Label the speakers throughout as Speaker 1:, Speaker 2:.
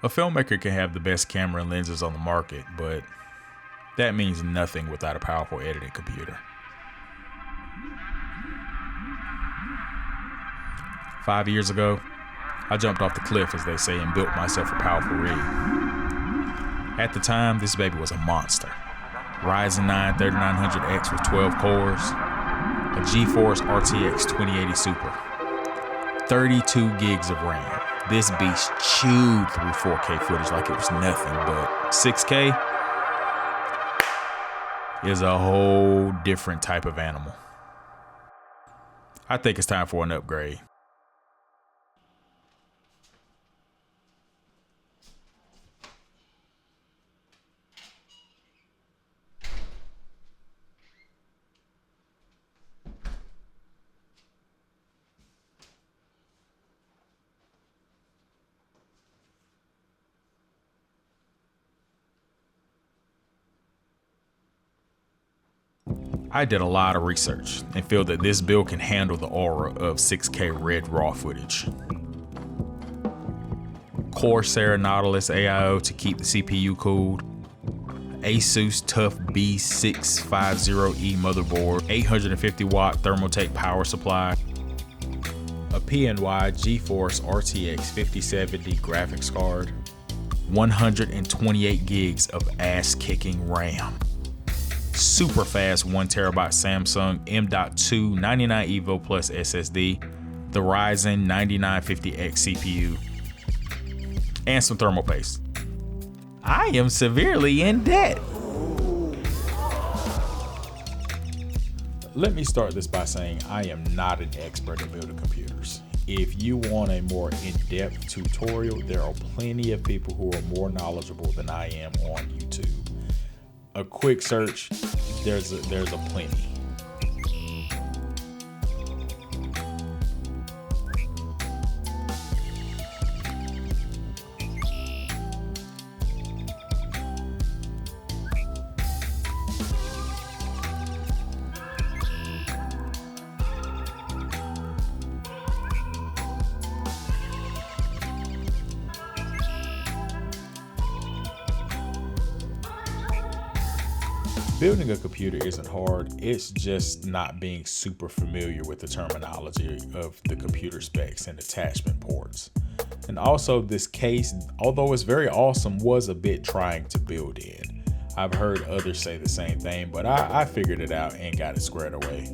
Speaker 1: A filmmaker can have the best camera and lenses on the market, but that means nothing without a powerful editing computer. 5 years ago, I jumped off the cliff, as they say, and built myself a powerful rig. At the time, this baby was a monster. Ryzen 9 3900X with 12 cores, a Geforce RTX 2080 Super, 32 gigs of RAM. This beast chewed through 4K footage like it was nothing, but 6K is a whole different type of animal. I think it's time for an upgrade. I did a lot of research and feel that this build can handle the aura of 6K red raw footage. Corsair Nautilus AIO to keep the CPU cooled, Asus Tough B650E motherboard, 850 watt Thermaltake power supply, a PNY Geforce RTX 5070 graphics card, 128 gigs of ass-kicking RAM, super fast 1TB Samsung M.2 99 EVO PLUS SSD, the Ryzen 9950X CPU, and some thermal paste. I am severely in debt. Let me start this by saying I am not an expert at building computers. If you want a more in-depth tutorial, there are plenty of people who are more knowledgeable than I am on YouTube. A quick search, there's a plenty. Building a computer isn't hard, it's just not being super familiar with the terminology of the computer specs and attachment ports. And also, this case, although it's very awesome, was a bit trying to build in. I've heard others say the same thing, but I figured it out and got it squared away.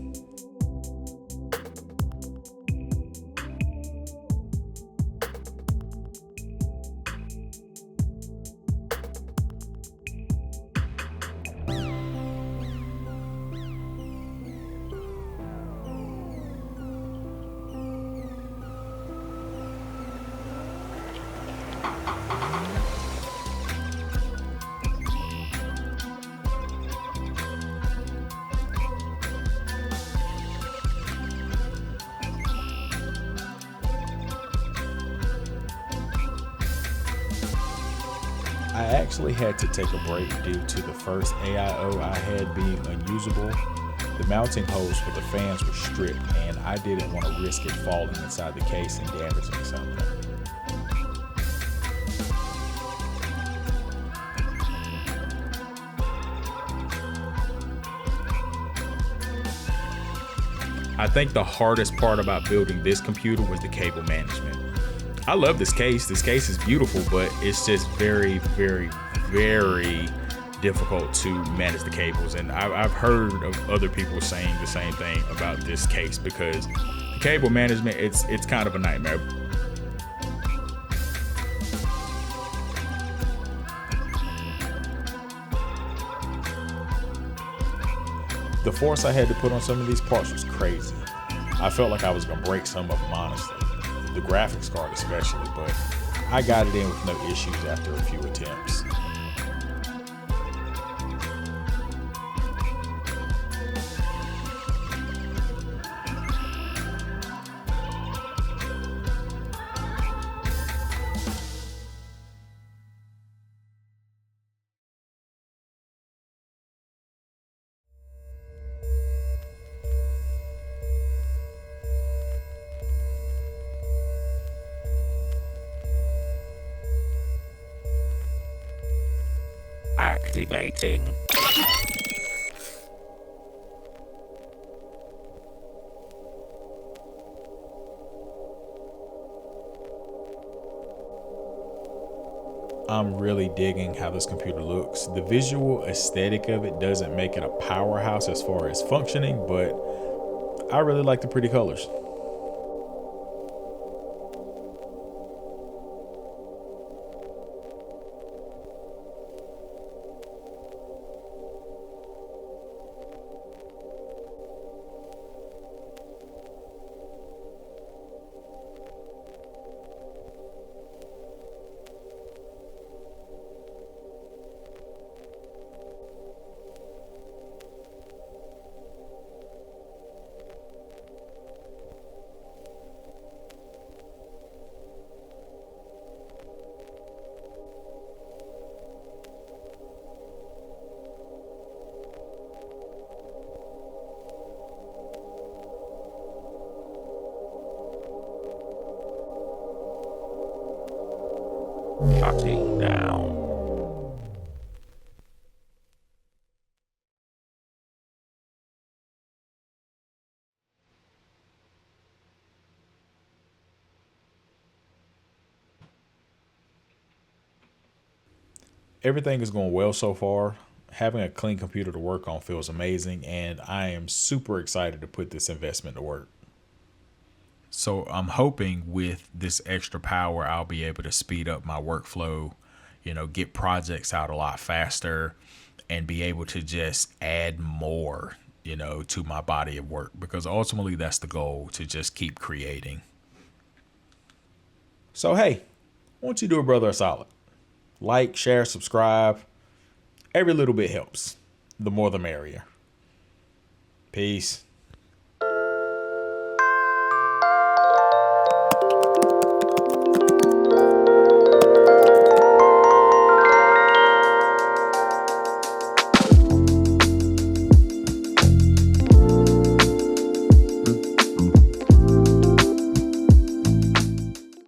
Speaker 1: I actually had to take a break due to the first AIO I had being unusable. The mounting holes for the fans were stripped and I didn't want to risk it falling inside the case and damaging something. I think the hardest part about building this computer was the cable management. I love this case. This case is beautiful, but it's just very, very, very difficult to manage the cables. And I've heard of other people saying the same thing about this case because the cable management, it's kind of a nightmare. The force I had to put on some of these parts was crazy. I felt like I was gonna break some of them, honestly. The graphics card especially, but I got it in with no issues after a few attempts.
Speaker 2: Activating.
Speaker 1: I'm really digging how this computer looks. The visual aesthetic of it doesn't make it a powerhouse as far as functioning, but I really like the pretty colors.
Speaker 2: Shutting down.
Speaker 1: Everything is going well so far. Having a clean computer to work on feels amazing, and I am super excited to put this investment to work. So I'm hoping with this extra power, I'll be able to speed up my workflow, get projects out a lot faster, and be able to just add more, to my body of work, because ultimately that's the goal, to just keep creating. So, hey, why don't you do a brother a solid? Like, share, subscribe. Every little bit helps. The more the merrier. Peace.